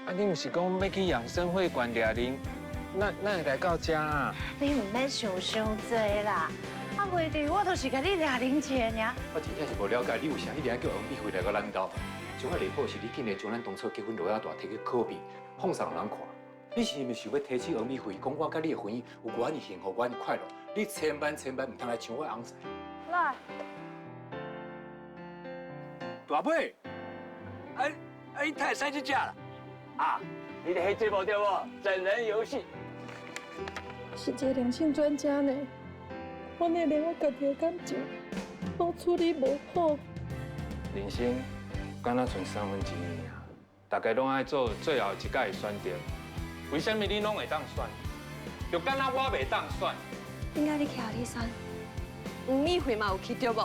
啊，你唔是讲要去养生会馆掠人，那会来到遮啊？你唔免想伤多啦，啊，袂滴我都是甲你掠人者尔。我真正是无了解，你为啥一定要叫王美惠来到咱家？上海离谱是你竟然将咱当初结婚落遐大摕去可比，放送人看。你是毋是想要提起王美惠，讲我甲你的婚姻有关的幸福、关的快乐？你千万唔通来抢我翁婿。来，大妹，你太生这架了啊！你的黑节目对不？整人游戏。是一个两性专家呢，我那连我家己的感情都处理无好。人生敢若剩1/3尔，大家拢爱做最后一届的选择。为什么你拢会当选？就敢若我袂当选？应该你去哪里选？吴美惠嘛有去对不？